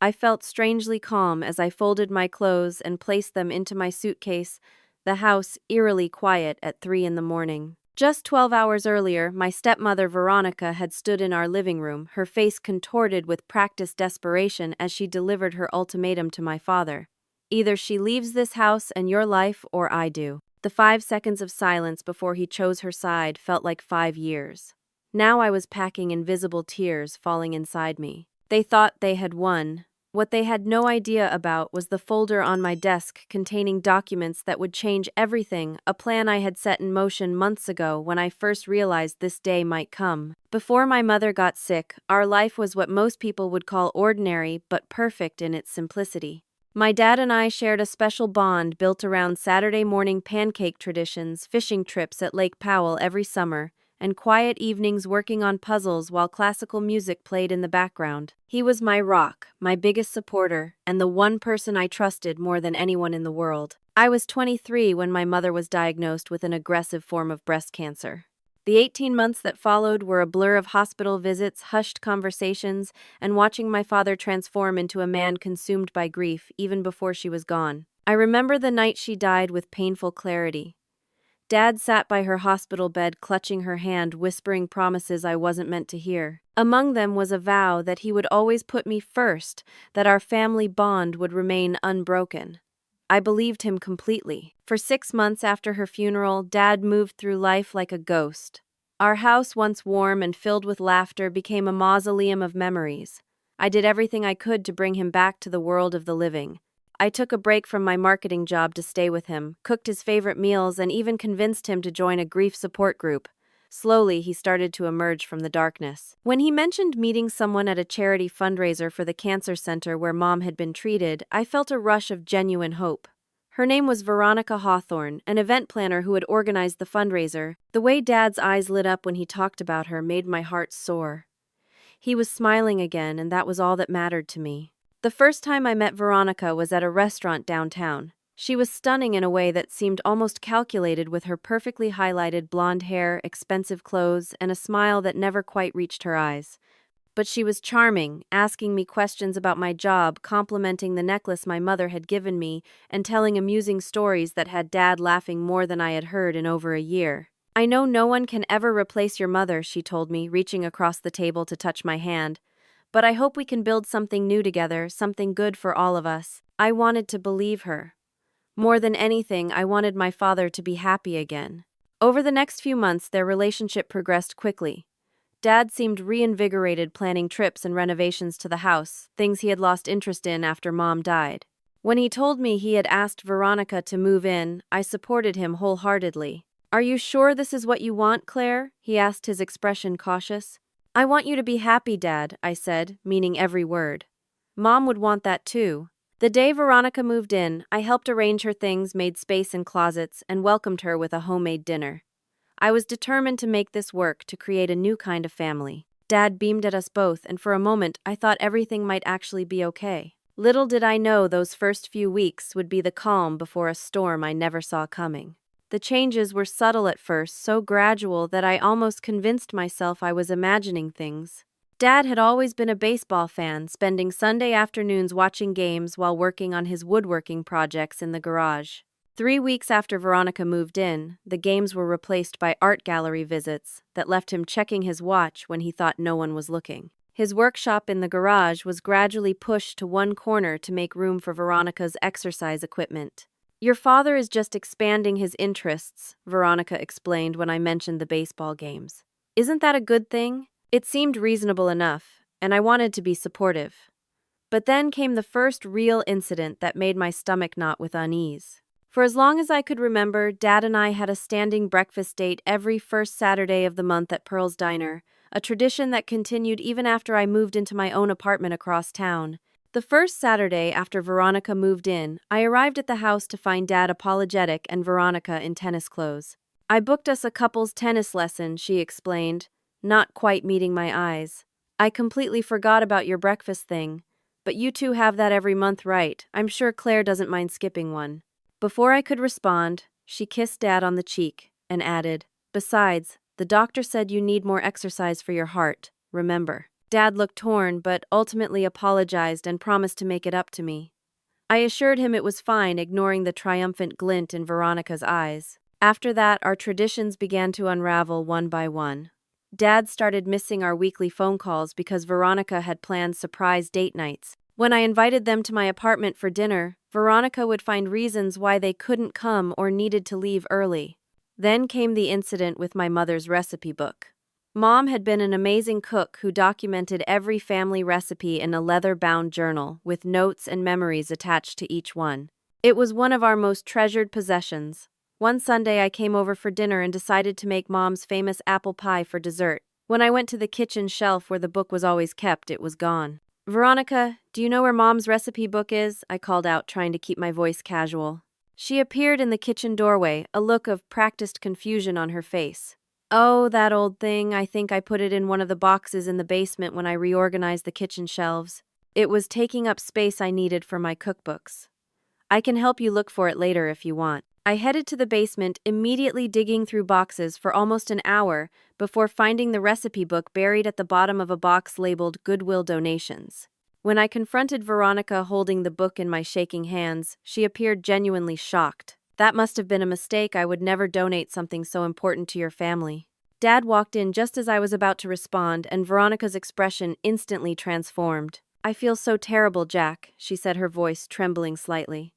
I felt strangely calm as I folded my clothes and placed them into my suitcase, the house eerily quiet at 3 in the morning. Just 12 hours earlier, my stepmother Veronica had stood in our living room, her face contorted with practiced desperation as she delivered her ultimatum to my father. Either she leaves this house and your life, or I do. The 5 seconds of silence before he chose her side felt like 5 years. Now I was packing invisible tears falling inside me. They thought they had won. What they had no idea about was the folder on my desk containing documents that would change everything, a plan I had set in motion months ago when I first realized this day might come. Before my mother got sick, our life was what most people would call ordinary but perfect in its simplicity. My dad and I shared a special bond built around Saturday morning pancake traditions, fishing trips at Lake Powell every summer, and quiet evenings working on puzzles while classical music played in the background. He was my rock, my biggest supporter, and the one person I trusted more than anyone in the world. I was 23 when my mother was diagnosed with an aggressive form of breast cancer. The 18 months that followed were a blur of hospital visits, hushed conversations, and watching my father transform into a man consumed by grief even before she was gone. I remember the night she died with painful clarity. Dad sat by her hospital bed, clutching her hand, whispering promises I wasn't meant to hear. Among them was a vow that he would always put me first, that our family bond would remain unbroken. I believed him completely. For 6 months after her funeral, Dad moved through life like a ghost. Our house, once warm and filled with laughter, became a mausoleum of memories. I did everything I could to bring him back to the world of the living. I took a break from my marketing job to stay with him, cooked his favorite meals, and even convinced him to join a grief support group. Slowly, he started to emerge from the darkness. When he mentioned meeting someone at a charity fundraiser for the cancer center where Mom had been treated, I felt a rush of genuine hope. Her name was Veronica Hawthorne, an event planner who had organized the fundraiser. The way Dad's eyes lit up when he talked about her made my heart soar. He was smiling again, and that was all that mattered to me. The first time I met Veronica was at a restaurant downtown. She was stunning in a way that seemed almost calculated, with her perfectly highlighted blonde hair, expensive clothes, and a smile that never quite reached her eyes. But she was charming, asking me questions about my job, complimenting the necklace my mother had given me, and telling amusing stories that had Dad laughing more than I had heard in over a year. "I know no one can ever replace your mother," she told me, reaching across the table to touch my hand. "But I hope we can build something new together, something good for all of us." I wanted to believe her. More than anything, I wanted my father to be happy again. Over the next few months, their relationship progressed quickly. Dad seemed reinvigorated, planning trips and renovations to the house, things he had lost interest in after Mom died. When he told me he had asked Veronica to move in, I supported him wholeheartedly. "Are you sure this is what you want, Claire?" he asked, his expression cautious. "I want you to be happy, Dad," I said, meaning every word. "Mom would want that too." The day Veronica moved in, I helped arrange her things, made space in closets, and welcomed her with a homemade dinner. I was determined to make this work, to create a new kind of family. Dad beamed at us both, and for a moment I thought everything might actually be okay. Little did I know those first few weeks would be the calm before a storm I never saw coming. The changes were subtle at first, so gradual that I almost convinced myself I was imagining things. Dad had always been a baseball fan, spending Sunday afternoons watching games while working on his woodworking projects in the garage. 3 weeks after Veronica moved in, the games were replaced by art gallery visits that left him checking his watch when he thought no one was looking. His workshop in the garage was gradually pushed to one corner to make room for Veronica's exercise equipment. "Your father is just expanding his interests," Veronica explained when I mentioned the baseball games. "Isn't that a good thing?" It seemed reasonable enough, and I wanted to be supportive. But then came the first real incident that made my stomach knot with unease. For as long as I could remember, Dad and I had a standing breakfast date every first Saturday of the month at Pearl's Diner, a tradition that continued even after I moved into my own apartment across town. The first Saturday after Veronica moved in, I arrived at the house to find Dad apologetic and Veronica in tennis clothes. "I booked us a couple's tennis lesson," she explained, not quite meeting my eyes. "I completely forgot about your breakfast thing. But you two have that every month, right? I'm sure Claire doesn't mind skipping one." Before I could respond, she kissed Dad on the cheek and added, "Besides, the doctor said you need more exercise for your heart, remember." Dad looked torn, but ultimately apologized and promised to make it up to me. I assured him it was fine, ignoring the triumphant glint in Veronica's eyes. After that, our traditions began to unravel one by one. Dad started missing our weekly phone calls because Veronica had planned surprise date nights. When I invited them to my apartment for dinner, Veronica would find reasons why they couldn't come or needed to leave early. Then came the incident with my mother's recipe book. Mom had been an amazing cook who documented every family recipe in a leather-bound journal with notes and memories attached to each one. It was one of our most treasured possessions. One Sunday I came over for dinner and decided to make Mom's famous apple pie for dessert. When I went to the kitchen shelf where the book was always kept, it was gone. "Veronica, do you know where Mom's recipe book is?" I called out, trying to keep my voice casual. She appeared in the kitchen doorway, a look of practiced confusion on her face. "Oh, that old thing. I think I put it in one of the boxes in the basement when I reorganized the kitchen shelves. It was taking up space I needed for my cookbooks. I can help you look for it later if you want." I headed to the basement, immediately digging through boxes for almost an hour before finding the recipe book buried at the bottom of a box labeled Goodwill Donations. When I confronted Veronica holding the book in my shaking hands, she appeared genuinely shocked. "That must have been a mistake. I would never donate something so important to your family." Dad walked in just as I was about to respond, and Veronica's expression instantly transformed. "I feel so terrible, Jack," she said, her voice trembling slightly.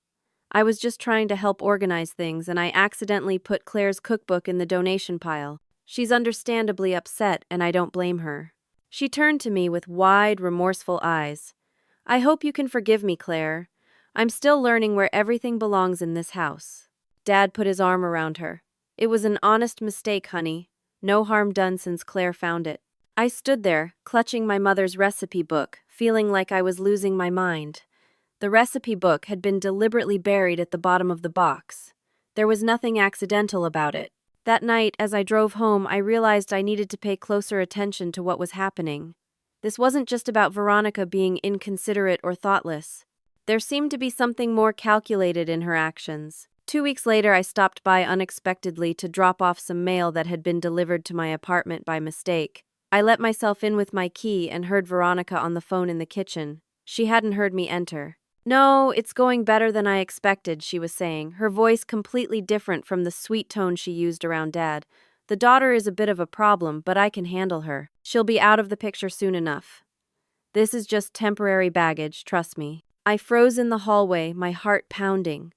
"I was just trying to help organize things, and I accidentally put Claire's cookbook in the donation pile. She's understandably upset, and I don't blame her." She turned to me with wide, remorseful eyes. "I hope you can forgive me, Claire. I'm still learning where everything belongs in this house." Dad put his arm around her. "It was an honest mistake, honey. No harm done since Claire found it." I stood there, clutching my mother's recipe book, feeling like I was losing my mind. The recipe book had been deliberately buried at the bottom of the box. There was nothing accidental about it. That night, as I drove home, I realized I needed to pay closer attention to what was happening. This wasn't just about Veronica being inconsiderate or thoughtless. There seemed to be something more calculated in her actions. 2 weeks later, I stopped by unexpectedly to drop off some mail that had been delivered to my apartment by mistake. I let myself in with my key and heard Veronica on the phone in the kitchen. She hadn't heard me enter. "No, it's going better than I expected," she was saying, her voice completely different from the sweet tone she used around Dad. "The daughter is a bit of a problem, but I can handle her. She'll be out of the picture soon enough. This is just temporary baggage, trust me." I froze in the hallway, my heart pounding.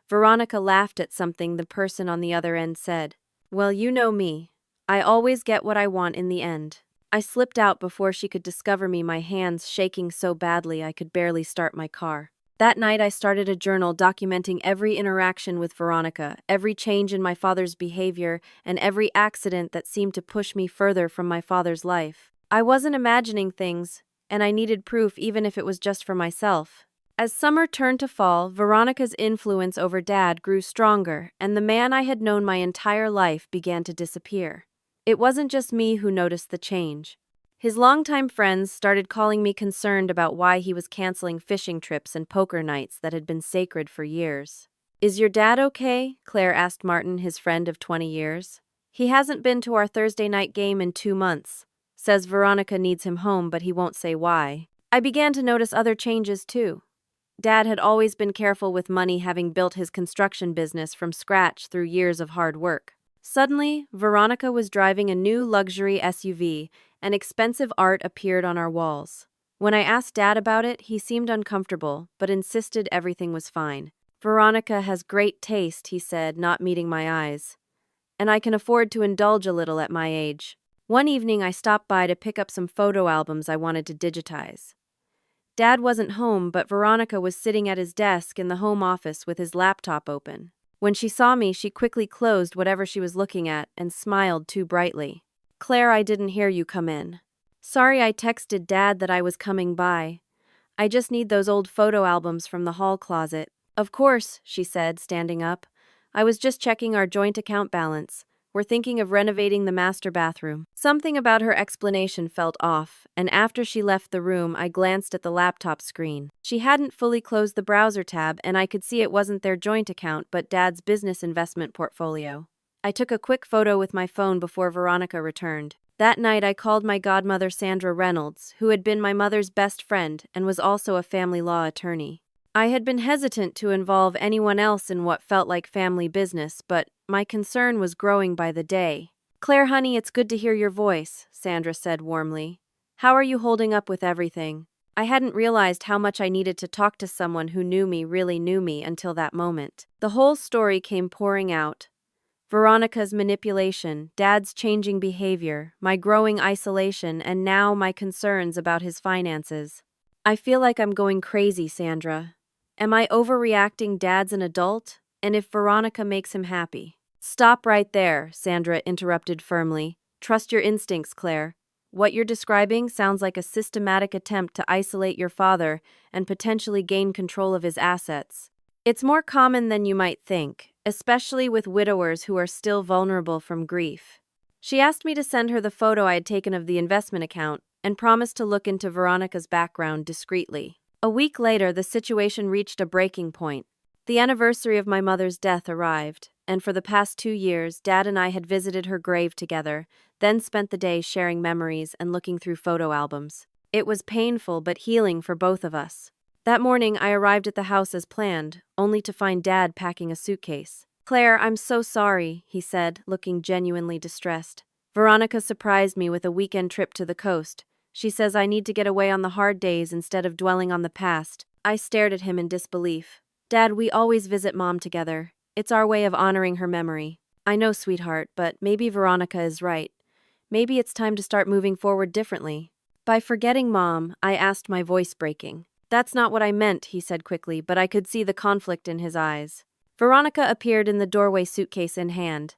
Veronica laughed at something the person on the other end said. "Well, you know me. I always get what I want in the end." I slipped out before she could discover me, my hands shaking so badly I could barely start my car. That night I started a journal documenting every interaction with Veronica, every change in my father's behavior, and every accident that seemed to push me further from my father's life. I wasn't imagining things, and I needed proof even if it was just for myself. As summer turned to fall, Veronica's influence over Dad grew stronger, and the man I had known my entire life began to disappear. It wasn't just me who noticed the change. His longtime friends started calling me concerned about why he was canceling fishing trips and poker nights that had been sacred for years. "Is your dad okay?" Claire asked Martin, his friend of 20 years. "He hasn't been to our Thursday night game in 2 months. Says Veronica needs him home, but he won't say why." I began to notice other changes too. Dad had always been careful with money, having built his construction business from scratch through years of hard work. Suddenly, Veronica was driving a new luxury SUV, and expensive art appeared on our walls. When I asked Dad about it, he seemed uncomfortable, but insisted everything was fine. "Veronica has great taste," he said, not meeting my eyes. "And I can afford to indulge a little at my age." One evening, I stopped by to pick up some photo albums I wanted to digitize. Dad wasn't home, but Veronica was sitting at his desk in the home office with his laptop open. When she saw me, she quickly closed whatever she was looking at and smiled too brightly. "Claire, I didn't hear you come in. Sorry I texted Dad that I was coming by. I just need those old photo albums from the hall closet." "Of course," she said, standing up. "I was just checking our joint account balance. We're thinking of renovating the master bathroom." Something about her explanation felt off, and after she left the room, I glanced at the laptop screen. She hadn't fully closed the browser tab, and I could see it wasn't their joint account but Dad's business investment portfolio. I took a quick photo with my phone before Veronica returned. That night I called my godmother Sandra Reynolds, who had been my mother's best friend and was also a family law attorney. I had been hesitant to involve anyone else in what felt like family business, but my concern was growing by the day. "Claire, honey, it's good to hear your voice," Sandra said warmly. "How are you holding up with everything?" I hadn't realized how much I needed to talk to someone who knew me, really knew me, until that moment. The whole story came pouring out. Veronica's manipulation, Dad's changing behavior, my growing isolation, and now my concerns about his finances. "I feel like I'm going crazy, Sandra. Am I overreacting? Dad's an adult? And if Veronica makes him happy?" "Stop right there," Sandra interrupted firmly. "Trust your instincts, Claire. What you're describing sounds like a systematic attempt to isolate your father and potentially gain control of his assets. It's more common than you might think, especially with widowers who are still vulnerable from grief." She asked me to send her the photo I had taken of the investment account and promised to look into Veronica's background discreetly. A week later, the situation reached a breaking point. The anniversary of my mother's death arrived, and for the past 2 years, Dad and I had visited her grave together, then spent the day sharing memories and looking through photo albums. It was painful but healing for both of us. That morning, I arrived at the house as planned, only to find Dad packing a suitcase. "Claire, I'm so sorry," he said, looking genuinely distressed. "Veronica surprised me with a weekend trip to the coast. She says I need to get away on the hard days instead of dwelling on the past." I stared at him in disbelief. "Dad, we always visit Mom together. It's our way of honoring her memory." "I know, sweetheart, but maybe Veronica is right. Maybe it's time to start moving forward differently." "By forgetting Mom," I asked, my voice breaking. "That's not what I meant," he said quickly, but I could see the conflict in his eyes. Veronica appeared in the doorway, suitcase in hand.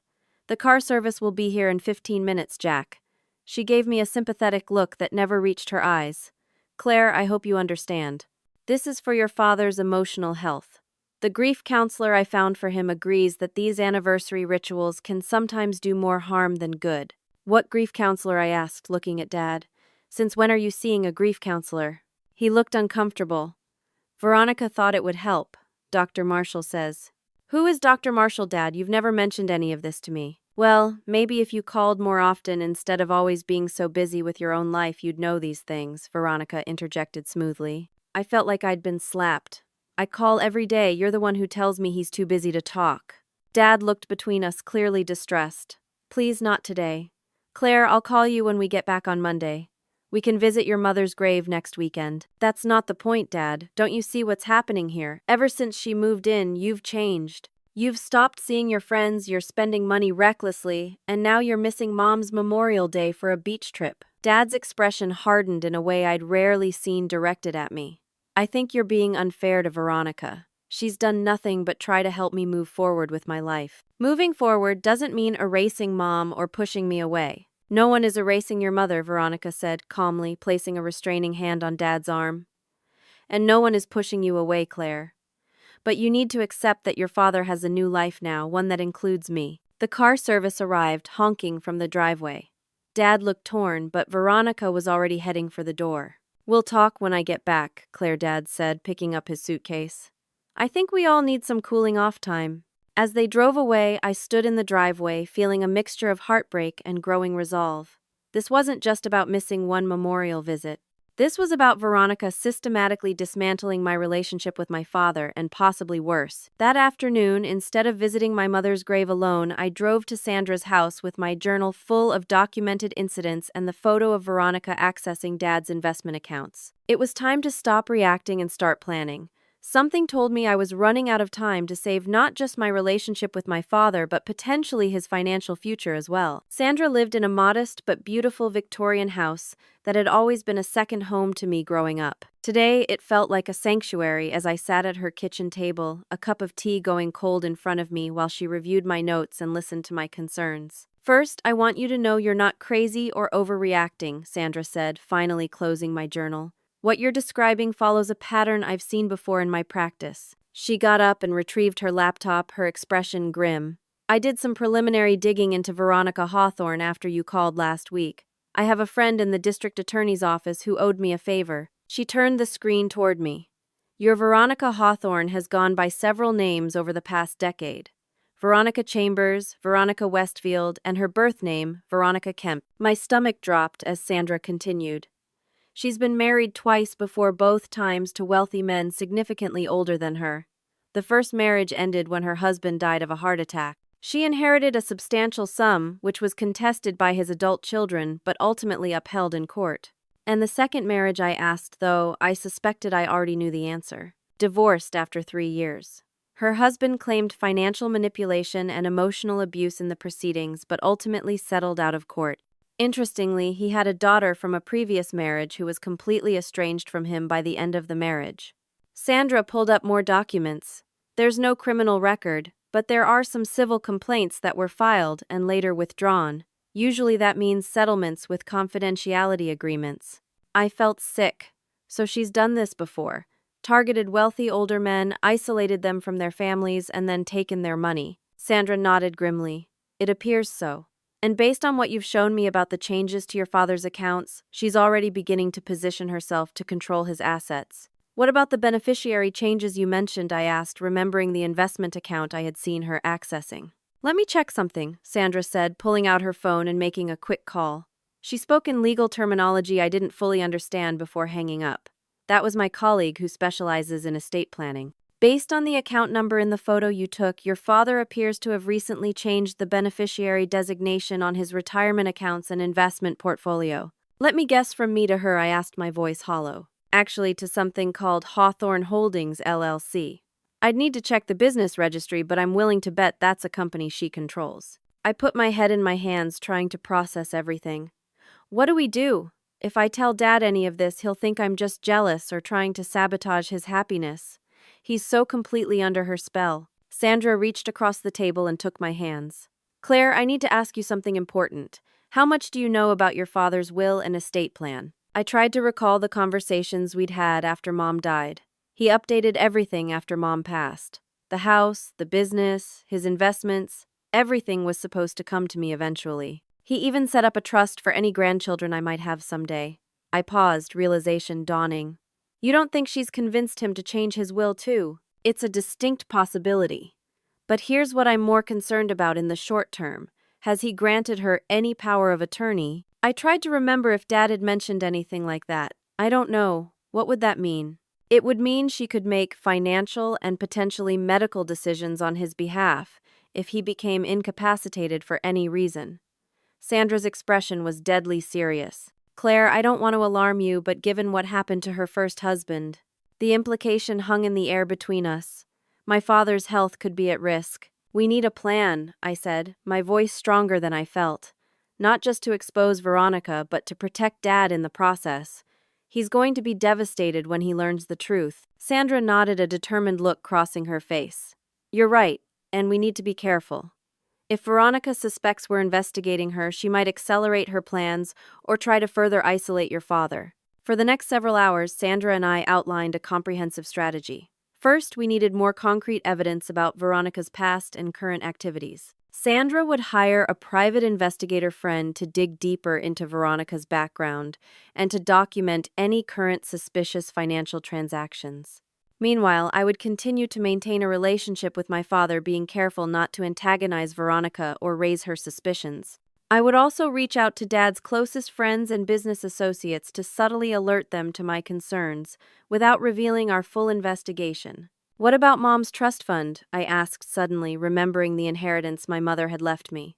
"The car service will be here in 15 minutes, Jack." She gave me a sympathetic look that never reached her eyes. "Claire, I hope you understand. This is for your father's emotional health. The grief counselor I found for him agrees that these anniversary rituals can sometimes do more harm than good." "What grief counselor?" I asked, looking at Dad. "Since when are you seeing a grief counselor?" He looked uncomfortable. "Veronica thought it would help. Dr. Marshall says." "Who is Dr. Marshall, Dad? You've never mentioned any of this to me." "Well, maybe if you called more often instead of always being so busy with your own life, you'd know these things," Veronica interjected smoothly. I felt like I'd been slapped. "I call every day. You're the one who tells me he's too busy to talk." Dad looked between us, clearly distressed. "Please, not today. Claire, I'll call you when we get back on Monday. We can visit your mother's grave next weekend." "That's not the point, Dad. Don't you see what's happening here? Ever since she moved in, you've changed. You've stopped seeing your friends, you're spending money recklessly, and now you're missing Mom's Memorial Day for a beach trip." Dad's expression hardened in a way I'd rarely seen directed at me. "I think you're being unfair to Veronica. She's done nothing but try to help me move forward with my life." "Moving forward doesn't mean erasing Mom or pushing me away." "No one is erasing your mother," Veronica said calmly, placing a restraining hand on Dad's arm. "And no one is pushing you away, Claire. But you need to accept that your father has a new life now, one that includes me." The car service arrived, honking from the driveway. Dad looked torn, but Veronica was already heading for the door. "We'll talk when I get back," Claire, Dad said, picking up his suitcase. "I think we all need some cooling off time." As they drove away, I stood in the driveway, feeling a mixture of heartbreak and growing resolve. This wasn't just about missing one memorial visit. This was about Veronica systematically dismantling my relationship with my father, and possibly worse. That afternoon, instead of visiting my mother's grave alone, I drove to Sandra's house with my journal full of documented incidents and the photo of Veronica accessing Dad's investment accounts. It was time to stop reacting and start planning. Something told me I was running out of time to save not just my relationship with my father, but potentially his financial future as well. Sandra lived in a modest but beautiful Victorian house that had always been a second home to me growing up. Today, it felt like a sanctuary as I sat at her kitchen table, a cup of tea going cold in front of me while she reviewed my notes and listened to my concerns. "First, I want you to know you're not crazy or overreacting," Sandra said, finally closing my journal. "What you're describing follows a pattern I've seen before in my practice." She got up and retrieved her laptop, her expression grim. "I did some preliminary digging into Veronica Hawthorne after you called last week. I have a friend in the district attorney's office who owed me a favor." She turned the screen toward me. "Your Veronica Hawthorne has gone by several names over the past decade. Veronica Chambers, Veronica Westfield, and her birth name, Veronica Kemp. My stomach dropped as Sandra continued. She's been married twice before, both times to wealthy men significantly older than her. The first marriage ended when her husband died of a heart attack. She inherited a substantial sum, which was contested by his adult children, but ultimately upheld in court. And the second marriage I asked, though I suspected I already knew the answer. Divorced after 3 years. Her husband claimed financial manipulation and emotional abuse in the proceedings, but ultimately settled out of court. Interestingly, he had a daughter from a previous marriage who was completely estranged from him by the end of the marriage. Sandra pulled up more documents. There's no criminal record, but there are some civil complaints that were filed and later withdrawn. Usually that means settlements with confidentiality agreements. I felt sick. So she's done this before. Targeted wealthy older men, isolated them from their families, and then taken their money. Sandra nodded grimly. It appears so. And based on what you've shown me about the changes to your father's accounts, she's already beginning to position herself to control his assets. What about the beneficiary changes you mentioned? I asked, remembering the investment account I had seen her accessing. Let me check something, Sandra said, pulling out her phone and making a quick call. She spoke in legal terminology I didn't fully understand before hanging up. That was my colleague who specializes in estate planning. Based on the account number in the photo you took, your father appears to have recently changed the beneficiary designation on his retirement accounts and investment portfolio. Let me guess, from me to her, I asked, my voice hollow. Actually, to something called Hawthorne Holdings, LLC. I'd need to check the business registry, but I'm willing to bet that's a company she controls. I put my head in my hands, trying to process everything. What do we do? If I tell Dad any of this, he'll think I'm just jealous or trying to sabotage his happiness. He's so completely under her spell. Sandra reached across the table and took my hands. Claire, I need to ask you something important. How much do you know about your father's will and estate plan? I tried to recall the conversations we'd had after Mom died. He updated everything after Mom passed. The house, the business, his investments, everything was supposed to come to me eventually. He even set up a trust for any grandchildren I might have someday. I paused, realization dawning. You don't think she's convinced him to change his will too? It's a distinct possibility. But here's what I'm more concerned about in the short term. Has he granted her any power of attorney? I tried to remember if Dad had mentioned anything like that. I don't know. What would that mean? It would mean she could make financial and potentially medical decisions on his behalf if he became incapacitated for any reason. Sandra's expression was deadly serious. Claire, I don't want to alarm you, but given what happened to her first husband, the implication hung in the air between us. My father's health could be at risk. We need a plan, I said, my voice stronger than I felt. Not just to expose Veronica, but to protect Dad in the process. He's going to be devastated when he learns the truth. Sandra nodded, a determined look crossing her face. You're right, and we need to be careful. If Veronica suspects we're investigating her, she might accelerate her plans or try to further isolate your father. For the next several hours, Sandra and I outlined a comprehensive strategy. First, we needed more concrete evidence about Veronica's past and current activities. Sandra would hire a private investigator friend to dig deeper into Veronica's background and to document any current suspicious financial transactions. Meanwhile, I would continue to maintain a relationship with my father, being careful not to antagonize Veronica or raise her suspicions. I would also reach out to Dad's closest friends and business associates to subtly alert them to my concerns without revealing our full investigation. What about Mom's trust fund? I asked suddenly, remembering the inheritance my mother had left me.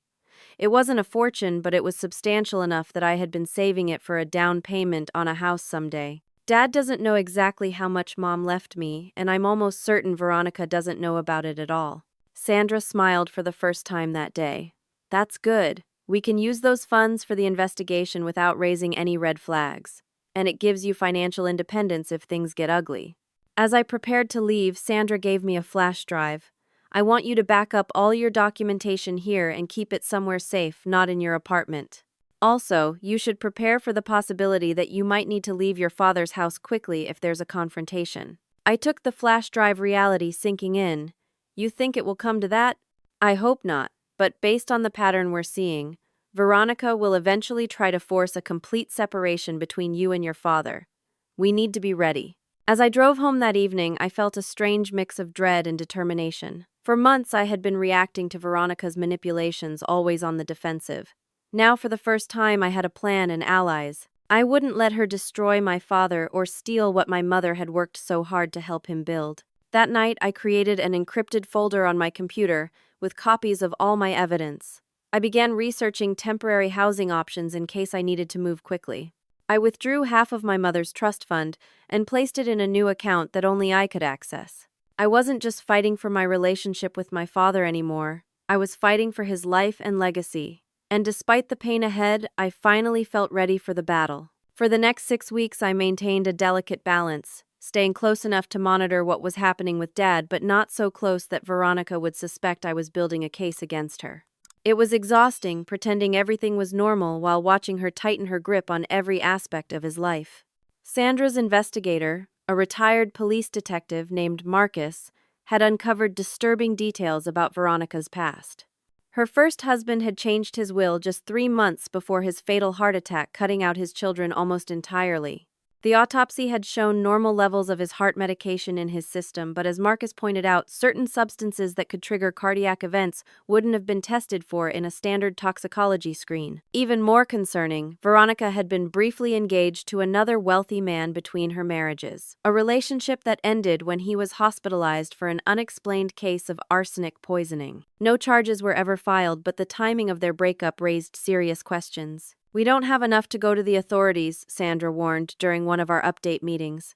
It wasn't a fortune, but it was substantial enough that I had been saving it for a down payment on a house someday. Dad doesn't know exactly how much Mom left me, and I'm almost certain Veronica doesn't know about it at all. Sandra smiled for the first time that day. That's good. We can use those funds for the investigation without raising any red flags. And it gives you financial independence if things get ugly. As I prepared to leave, Sandra gave me a flash drive. I want you to back up all your documentation here and keep it somewhere safe, not in your apartment. Also, you should prepare for the possibility that you might need to leave your father's house quickly if there's a confrontation. I took the flash drive, reality sinking in. You think it will come to that? I hope not, but based on the pattern we're seeing, Veronica will eventually try to force a complete separation between you and your father. We need to be ready. As I drove home that evening, I felt a strange mix of dread and determination. For months, I had been reacting to Veronica's manipulations, always on the defensive. Now, for the first time, I had a plan and allies. I wouldn't let her destroy my father or steal what my mother had worked so hard to help him build. That night, I created an encrypted folder on my computer with copies of all my evidence. I began researching temporary housing options in case I needed to move quickly. I withdrew half of my mother's trust fund and placed it in a new account that only I could access. I wasn't just fighting for my relationship with my father anymore. I was fighting for his life and legacy. And despite the pain ahead, I finally felt ready for the battle. For the next 6 weeks, I maintained a delicate balance, staying close enough to monitor what was happening with Dad, but not so close that Veronica would suspect I was building a case against her. It was exhausting, pretending everything was normal while watching her tighten her grip on every aspect of his life. Sandra's investigator, a retired police detective named Marcus, had uncovered disturbing details about Veronica's past. Her first husband had changed his will just 3 months before his fatal heart attack, cutting out his children almost entirely. The autopsy had shown normal levels of his heart medication in his system, but as Marcus pointed out, certain substances that could trigger cardiac events wouldn't have been tested for in a standard toxicology screen. Even more concerning, Veronica had been briefly engaged to another wealthy man between her marriages, a relationship that ended when he was hospitalized for an unexplained case of arsenic poisoning. No charges were ever filed, but the timing of their breakup raised serious questions. "We don't have enough to go to the authorities," Sandra warned during one of our update meetings.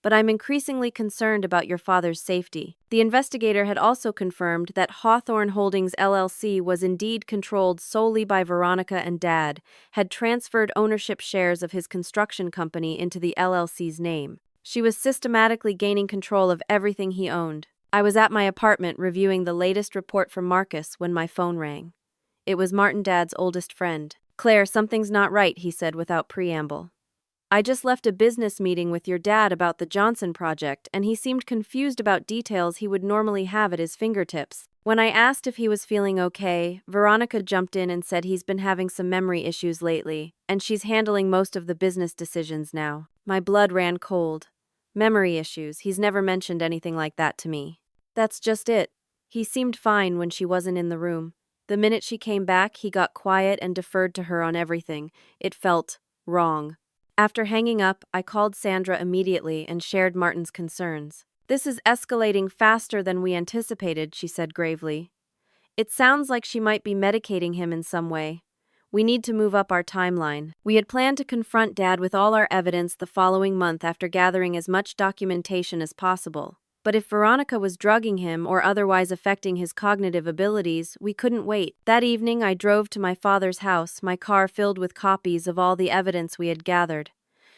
"But I'm increasingly concerned about your father's safety." The investigator had also confirmed that Hawthorne Holdings LLC was indeed controlled solely by Veronica, and Dad had transferred ownership shares of his construction company into the LLC's name. She was systematically gaining control of everything he owned. I was at my apartment reviewing the latest report from Marcus when my phone rang. It was Martin, Dad's oldest friend. "Claire, something's not right," he said without preamble. "I just left a business meeting with your dad about the Johnson project, and he seemed confused about details he would normally have at his fingertips. When I asked if he was feeling okay, Veronica jumped in and said he's been having some memory issues lately, and she's handling most of the business decisions now." My blood ran cold. Memory issues, he's never mentioned anything like that to me. That's just it. He seemed fine when she wasn't in the room. The minute she came back, he got quiet and deferred to her on everything. It felt wrong. After hanging up, I called Sandra immediately and shared Martin's concerns. "This is escalating faster than we anticipated," she said gravely. "It sounds like she might be medicating him in some way. We need to move up our timeline." We had planned to confront Dad with all our evidence the following month after gathering as much documentation as possible. But if Veronica was drugging him or otherwise affecting his cognitive abilities, we couldn't wait. That evening, I drove to my father's house, my car filled with copies of all the evidence we had gathered.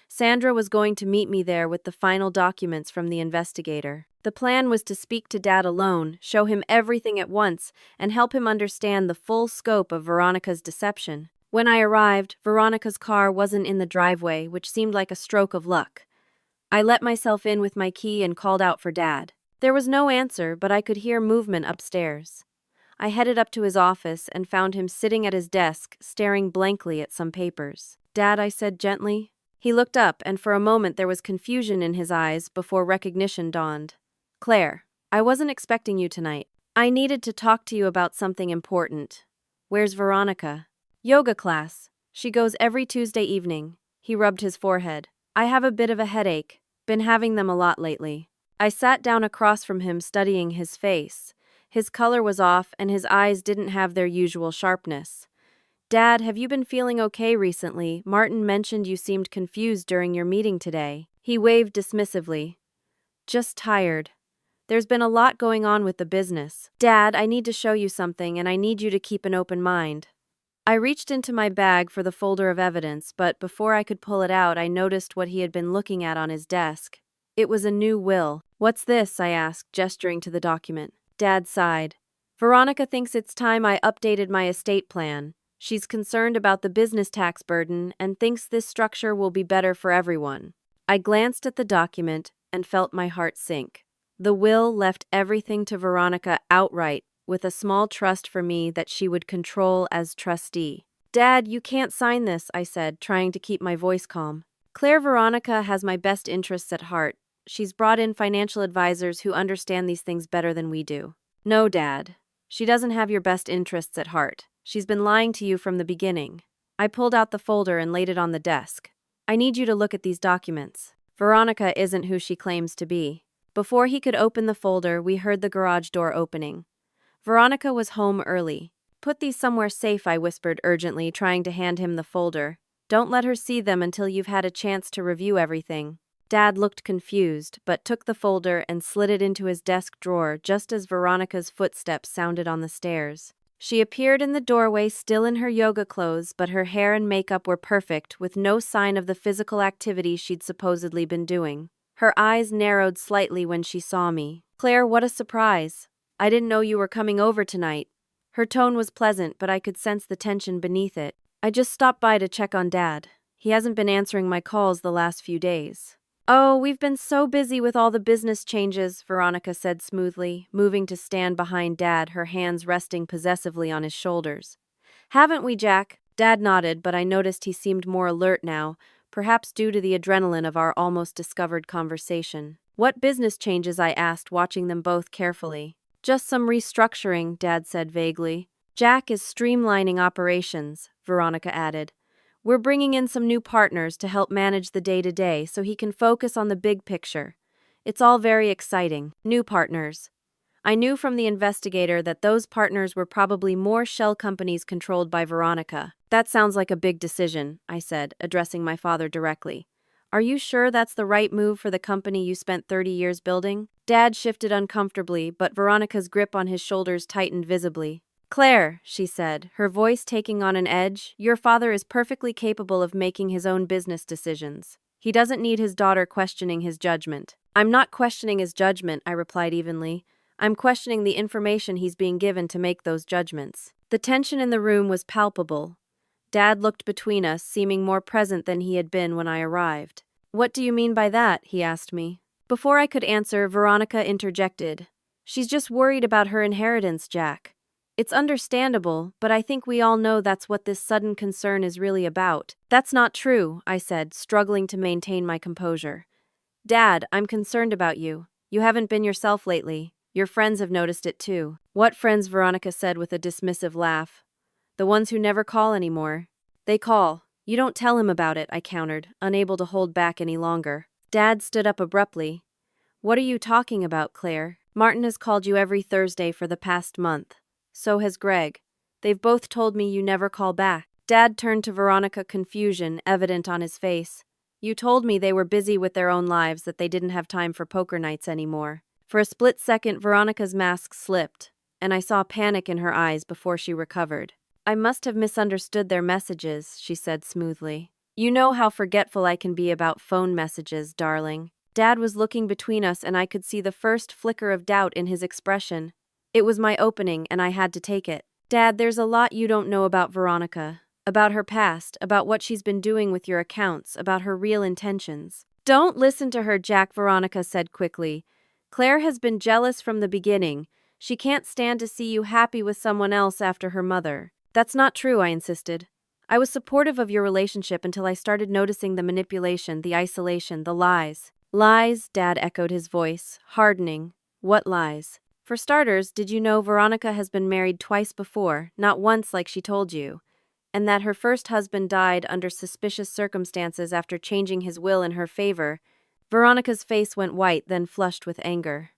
Sandra was going to meet me there with the final documents from the investigator. The plan was to speak to Dad alone, show him everything at once, and help him understand the full scope of Veronica's deception. When I arrived, Veronica's car wasn't in the driveway, which seemed like a stroke of luck. I let myself in with my key and called out for Dad. There was no answer, but I could hear movement upstairs. I headed up to his office and found him sitting at his desk, staring blankly at some papers. "Dad," I said gently. He looked up, and for a moment there was confusion in his eyes before recognition dawned. "Claire, I wasn't expecting you tonight. I needed to talk to you about something important." "Where's Veronica?" "Yoga class. She goes every Tuesday evening." He rubbed his forehead. "I have a bit of a headache. Been having them a lot lately." I sat down across from him, studying his face. His color was off, and his eyes didn't have their usual sharpness. "Dad, have you been feeling okay recently? Martin mentioned you seemed confused during your meeting today." He waved dismissively. "Just tired. There's been a lot going on with the business. Dad, I need to show you something, and I need you to keep an open mind." I reached into my bag for the folder of evidence, but before I could pull it out, I noticed what he had been looking at on his desk. It was a new will. "What's this?" I asked, gesturing to the document. Dad sighed. "Veronica thinks it's time I updated my estate plan. She's concerned about the business tax burden and thinks this structure will be better for everyone." I glanced at the document and felt my heart sink. The will left everything to Veronica outright, with a small trust for me that she would control as trustee. "Dad, you can't sign this," I said, trying to keep my voice calm. "Claire, Veronica has my best interests at heart. She's brought in financial advisors who understand these things better than we do." No, Dad. She doesn't have your best interests at heart. She's been lying to you from the beginning. I pulled out the folder and laid it on the desk. I need you to look at these documents. Veronica isn't who she claims to be. Before he could open the folder, we heard the garage door opening. Veronica was home early. Put these somewhere safe, I whispered urgently, trying to hand him the folder. Don't let her see them until you've had a chance to review everything. Dad looked confused, but took the folder and slid it into his desk drawer just as Veronica's footsteps sounded on the stairs. She appeared in the doorway still in her yoga clothes, but her hair and makeup were perfect, with no sign of the physical activity she'd supposedly been doing. Her eyes narrowed slightly when she saw me. Claire, what a surprise. I didn't know you were coming over tonight. Her tone was pleasant, but I could sense the tension beneath it. I just stopped by to check on Dad. He hasn't been answering my calls the last few days. Oh, we've been so busy with all the business changes, Veronica said smoothly, moving to stand behind Dad, her hands resting possessively on his shoulders. Haven't we, Jack? Dad nodded, but I noticed he seemed more alert now, perhaps due to the adrenaline of our almost discovered conversation. What business changes? I asked, watching them both carefully. Just some restructuring, Dad said vaguely. Jack is streamlining operations, Veronica added. We're bringing in some new partners to help manage the day-to-day so he can focus on the big picture. It's all very exciting. New partners. I knew from the investigator that those partners were probably more shell companies controlled by Veronica. That sounds like a big decision, I said, addressing my father directly. Are you sure that's the right move for the company you spent 30 years building? Dad shifted uncomfortably, but Veronica's grip on his shoulders tightened visibly. Claire, she said, her voice taking on an edge, your father is perfectly capable of making his own business decisions. He doesn't need his daughter questioning his judgment. I'm not questioning his judgment, I replied evenly. I'm questioning the information he's being given to make those judgments. The tension in the room was palpable. Dad looked between us, seeming more present than he had been when I arrived. What do you mean by that? He asked me. Before I could answer, Veronica interjected. She's just worried about her inheritance, Jack. It's understandable, but I think we all know that's what this sudden concern is really about. That's not true, I said, struggling to maintain my composure. Dad, I'm concerned about you. You haven't been yourself lately. Your friends have noticed it too. What friends? Veronica said with a dismissive laugh. The ones who never call anymore. They call. You don't tell him about it, I countered, unable to hold back any longer. Dad stood up abruptly. What are you talking about, Claire? Martin has called you every Thursday for the past month. So has Greg. They've both told me you never call back. Dad turned to Veronica, confusion evident on his face. You told me they were busy with their own lives, that they didn't have time for poker nights anymore. For a split second, Veronica's mask slipped, and I saw panic in her eyes before she recovered. I must have misunderstood their messages, she said smoothly. You know how forgetful I can be about phone messages, darling. Dad was looking between us, and I could see the first flicker of doubt in his expression. It was my opening, and I had to take it. Dad, there's a lot you don't know about Veronica. About her past, about what she's been doing with your accounts, about her real intentions. Don't listen to her, Jack, Veronica said quickly. Claire has been jealous from the beginning. She can't stand to see you happy with someone else after her mother. That's not true, I insisted. I was supportive of your relationship until I started noticing the manipulation, the isolation, the lies. Lies, Dad echoed, his voice, hardening. What lies? For starters, did you know Veronica has been married twice before, not once like she told you, and that her first husband died under suspicious circumstances after changing his will in her favor? Veronica's face went white, then flushed with anger.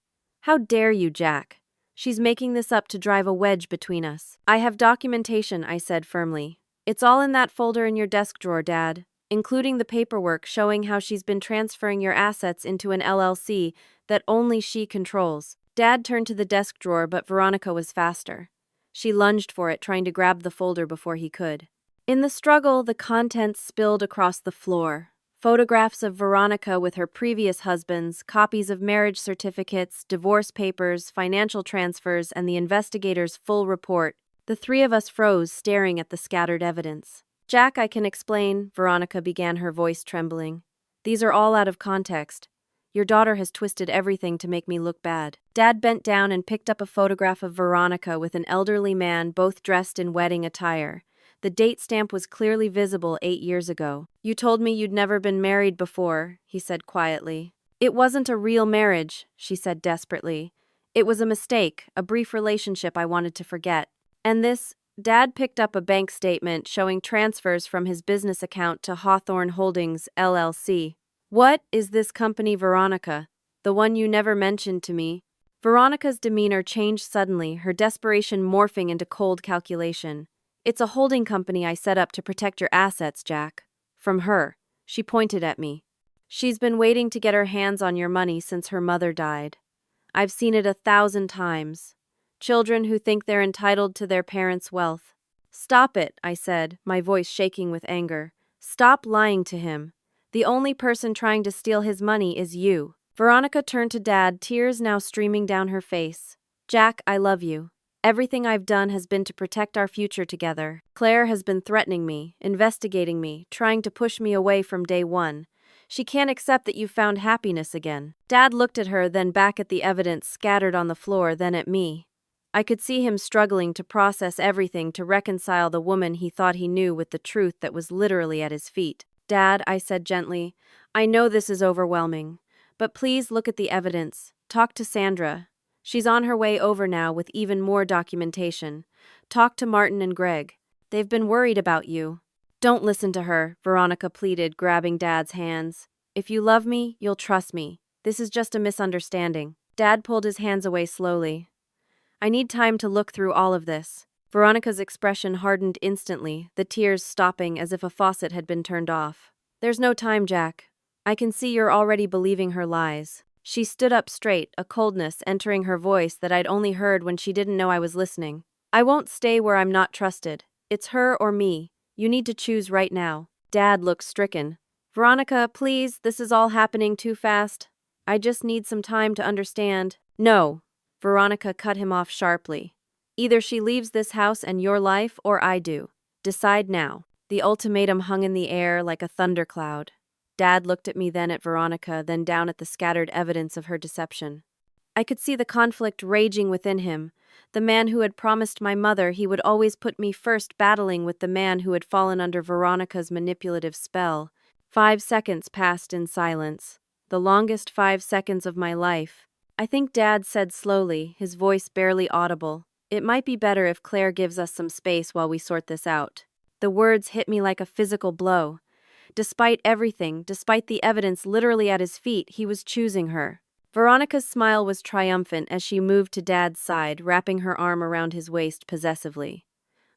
How dare you, Jack? She's making this up to drive a wedge between us. I have documentation, I said firmly. It's all in that folder in your desk drawer, Dad, including the paperwork showing how she's been transferring your assets into an LLC that only she controls. Dad turned to the desk drawer, but Veronica was faster. She lunged for it, trying to grab the folder before he could. In the struggle, the contents spilled across the floor. Photographs of Veronica with her previous husbands, copies of marriage certificates, divorce papers, financial transfers, and the investigator's full report. The three of us froze, staring at the scattered evidence. Jack, I can explain, Veronica began, her voice trembling. These are all out of context. Your daughter has twisted everything to make me look bad. Dad bent down and picked up a photograph of Veronica with an elderly man, both dressed in wedding attire. The date stamp was clearly visible 8 years ago. You told me you'd never been married before, he said quietly. It wasn't a real marriage, she said desperately. It was a mistake, a brief relationship I wanted to forget. And this, Dad picked up a bank statement showing transfers from his business account to Hawthorne Holdings, LLC. What is this company, Veronica? The one you never mentioned to me? Veronica's demeanor changed suddenly, her desperation morphing into cold calculation. It's a holding company I set up to protect your assets, Jack. From her. She pointed at me. She's been waiting to get her hands on your money since her mother died. I've seen it 1,000 times. Children who think they're entitled to their parents' wealth. Stop it, I said, my voice shaking with anger. Stop lying to him. The only person trying to steal his money is you. Veronica turned to Dad, tears now streaming down her face. Jack, I love you. Everything I've done has been to protect our future together. Claire has been threatening me, investigating me, trying to push me away from day one. She can't accept that you've found happiness again. Dad looked at her, then back at the evidence scattered on the floor, then at me. I could see him struggling to process everything, to reconcile the woman he thought he knew with the truth that was literally at his feet. Dad, I said gently, I know this is overwhelming, but please look at the evidence. Talk to Sandra. She's on her way over now with even more documentation. Talk to Martin and Greg. They've been worried about you. Don't listen to her, Veronica pleaded, grabbing Dad's hands. If you love me, you'll trust me. This is just a misunderstanding. Dad pulled his hands away slowly. I need time to look through all of this. Veronica's expression hardened instantly, the tears stopping as if a faucet had been turned off. There's no time, Jack. I can see you're already believing her lies. She stood up straight, a coldness entering her voice that I'd only heard when she didn't know I was listening. I won't stay where I'm not trusted. It's her or me. You need to choose right now. Dad looked stricken. Veronica, please, this is all happening too fast. I just need some time to understand. No. Veronica cut him off sharply. Either she leaves this house and your life, or I do. Decide now. The ultimatum hung in the air like a thundercloud. Dad looked at me, then at Veronica, then down at the scattered evidence of her deception. I could see the conflict raging within him. The man who had promised my mother he would always put me first, battling with the man who had fallen under Veronica's manipulative spell. 5 seconds passed in silence. The longest 5 seconds of my life. I think Dad said slowly, his voice barely audible, "It might be better if Claire gives us some space while we sort this out." The words hit me like a physical blow. Despite everything, despite the evidence literally at his feet, he was choosing her. Veronica's smile was triumphant as she moved to Dad's side, wrapping her arm around his waist possessively.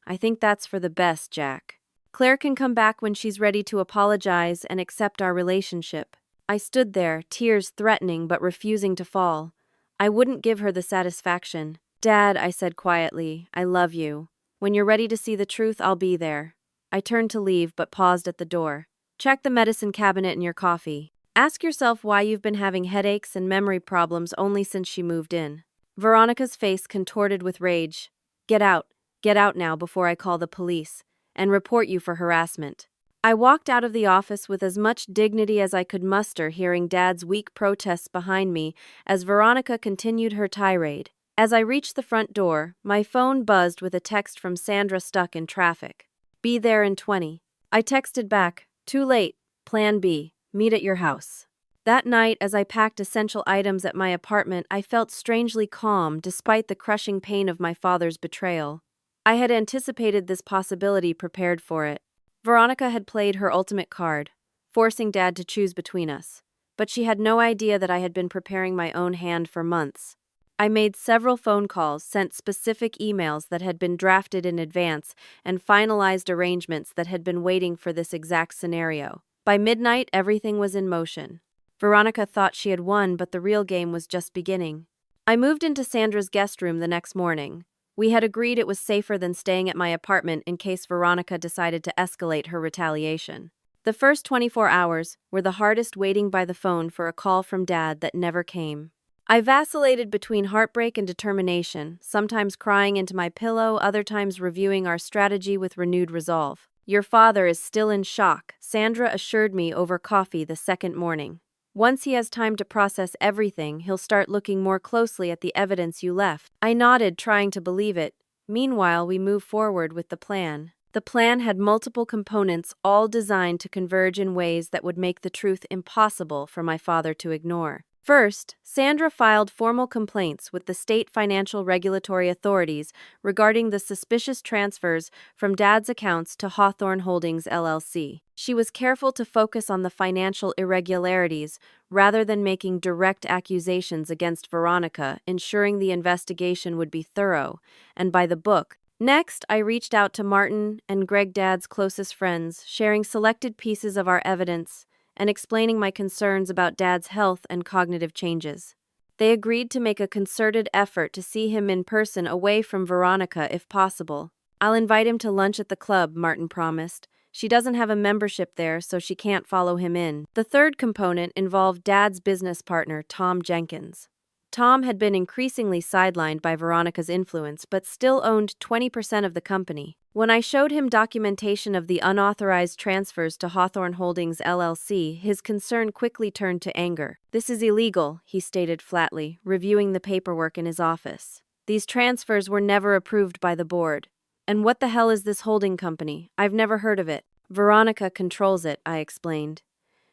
I think that's for the best, Jack. Claire can come back when she's ready to apologize and accept our relationship. I stood there, tears threatening but refusing to fall. I wouldn't give her the satisfaction. Dad, I said quietly, I love you. When you're ready to see the truth, I'll be there. I turned to leave but paused at the door. Check the medicine cabinet in your coffee. Ask yourself why you've been having headaches and memory problems only since she moved in. Veronica's face contorted with rage. Get out now before I call the police and report you for harassment. I walked out of the office with as much dignity as I could muster, hearing Dad's weak protests behind me as Veronica continued her tirade. As I reached the front door, my phone buzzed with a text from Sandra stuck in traffic. Be there in 20. I texted back, too late, plan B, meet at your house. That night, as I packed essential items at my apartment, I felt strangely calm despite the crushing pain of my father's betrayal. I had anticipated this possibility, prepared for it. Veronica had played her ultimate card, forcing Dad to choose between us. But she had no idea that I had been preparing my own hand for months. I made several phone calls, sent specific emails that had been drafted in advance, and finalized arrangements that had been waiting for this exact scenario. By midnight, everything was in motion. Veronica thought she had won, but the real game was just beginning. I moved into Sandra's guest room the next morning. We had agreed it was safer than staying at my apartment in case Veronica decided to escalate her retaliation. The first 24 hours were the hardest, waiting by the phone for a call from Dad that never came. I vacillated between heartbreak and determination, sometimes crying into my pillow, other times reviewing our strategy with renewed resolve. Your father is still in shock, Sandra assured me over coffee the second morning. Once he has time to process everything, he'll start looking more closely at the evidence you left. I nodded, trying to believe it. Meanwhile, we moved forward with the plan. The plan had multiple components, all designed to converge in ways that would make the truth impossible for my father to ignore. First, Sandra filed formal complaints with the state financial regulatory authorities regarding the suspicious transfers from Dad's accounts to Hawthorne Holdings LLC. She was careful to focus on the financial irregularities rather than making direct accusations against Veronica, ensuring the investigation would be thorough and by the book. Next, I reached out to Martin and Greg, Dad's closest friends, sharing selected pieces of our evidence and explaining my concerns about Dad's health and cognitive changes. They agreed to make a concerted effort to see him in person away from Veronica if possible. "I'll invite him to lunch at the club," Martin promised. "She doesn't have a membership there, so she can't follow him in." The third component involved Dad's business partner, Tom Jenkins. Tom had been increasingly sidelined by Veronica's influence, but still owned 20% of the company. When I showed him documentation of the unauthorized transfers to Hawthorne Holdings LLC, his concern quickly turned to anger. "This is illegal," he stated flatly, reviewing the paperwork in his office. "These transfers were never approved by the board. And what the hell is this holding company? I've never heard of it." "Veronica controls it," I explained.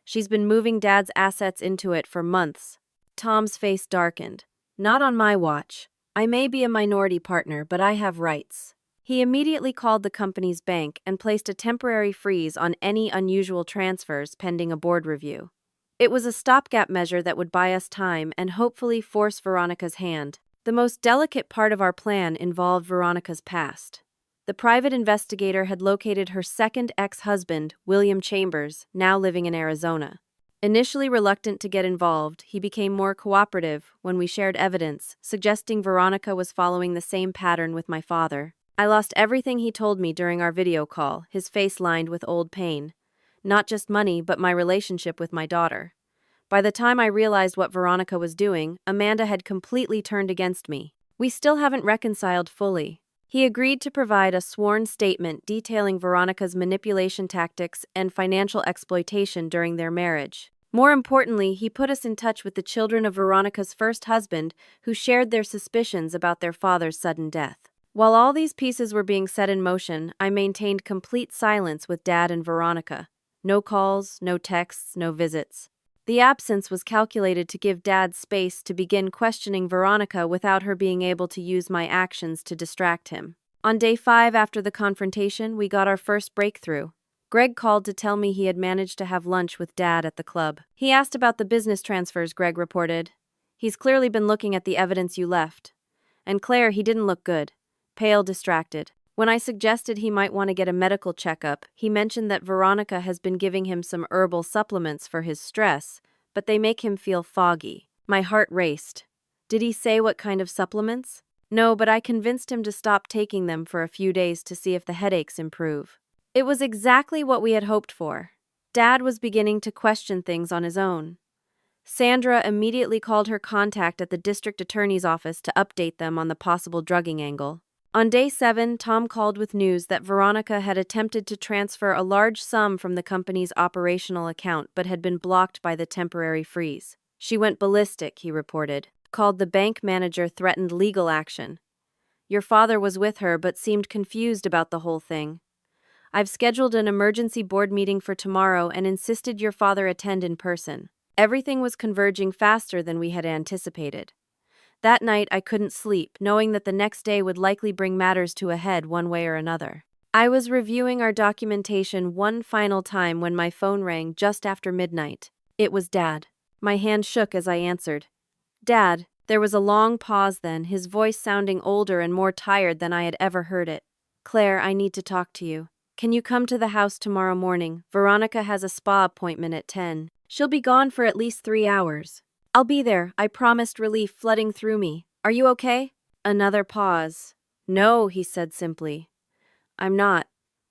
"She's been moving Dad's assets into it for months." Tom's face darkened. "Not on my watch. I may be a minority partner, but I have rights." He immediately called the company's bank and placed a temporary freeze on any unusual transfers pending a board review. It was a stopgap measure that would buy us time and hopefully force Veronica's hand. The most delicate part of our plan involved Veronica's past. The private investigator had located her second ex-husband, William Chambers, now living in Arizona. Initially reluctant to get involved, he became more cooperative when we shared evidence, suggesting Veronica was following the same pattern with my father. I lost everything he told me during our video call, his face lined with old pain. Not just money, but my relationship with my daughter. By the time I realized what Veronica was doing, Amanda had completely turned against me. We still haven't reconciled fully. He agreed to provide a sworn statement detailing Veronica's manipulation tactics and financial exploitation during their marriage. More importantly, he put us in touch with the children of Veronica's first husband, who shared their suspicions about their father's sudden death. While all these pieces were being set in motion, I maintained complete silence with Dad and Veronica. No calls, no texts, no visits. The absence was calculated to give Dad space to begin questioning Veronica without her being able to use my actions to distract him. On day 5 after the confrontation, we got our first breakthrough. Greg called to tell me he had managed to have lunch with Dad at the club. He asked about the business transfers, Greg reported. "He's clearly been looking at the evidence you left. And Claire, he didn't look good. Pale, distracted. When I suggested he might want to get a medical checkup, he mentioned that Veronica has been giving him some herbal supplements for his stress, but they make him feel foggy." My heart raced. Did he say what kind of supplements? No, but I convinced him to stop taking them for a few days to see if the headaches improve. It was exactly what we had hoped for. Dad was beginning to question things on his own. Sandra immediately called her contact at the district attorney's office to update them on the possible drugging angle. On day 7, Tom called with news that Veronica had attempted to transfer a large sum from the company's operational account but had been blocked by the temporary freeze. "She went ballistic," he reported. Called the bank manager, threatened legal action. "Your father was with her but seemed confused about the whole thing. I've scheduled an emergency board meeting for tomorrow and insisted your father attend in person." Everything was converging faster than we had anticipated. That night, I couldn't sleep, knowing that the next day would likely bring matters to a head one way or another. I was reviewing our documentation one final time when my phone rang just after midnight. It was Dad. My hand shook as I answered. "Dad." There was a long pause then, his voice sounding older and more tired than I had ever heard it. "Claire, I need to talk to you. Can you come to the house tomorrow morning? Veronica has a spa appointment at 10. She'll be gone for at least 3 hours. "I'll be there," I promised, relief flooding through me. "Are you okay?" Another pause. "No," he said simply. "I'm not,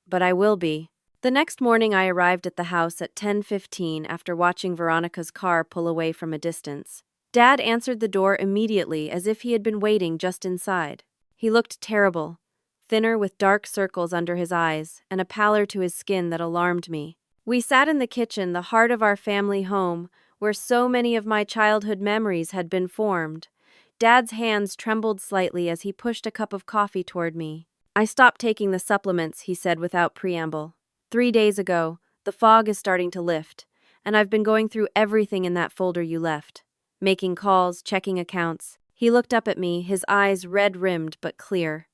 but I will be." The next morning I arrived at the house at 10:15 after watching Veronica's car pull away from a distance. Dad answered the door immediately as if he had been waiting just inside. He looked terrible, thinner with dark circles under his eyes and a pallor to his skin that alarmed me. We sat in the kitchen, the heart of our family home, where so many of my childhood memories had been formed. Dad's hands trembled slightly as he pushed a cup of coffee toward me. "I stopped taking the supplements," he said without preamble. 3 days ago, the fog is starting to lift, and I've been going through everything in that folder you left. making calls, checking accounts. He looked up at me, his eyes red-rimmed but clear.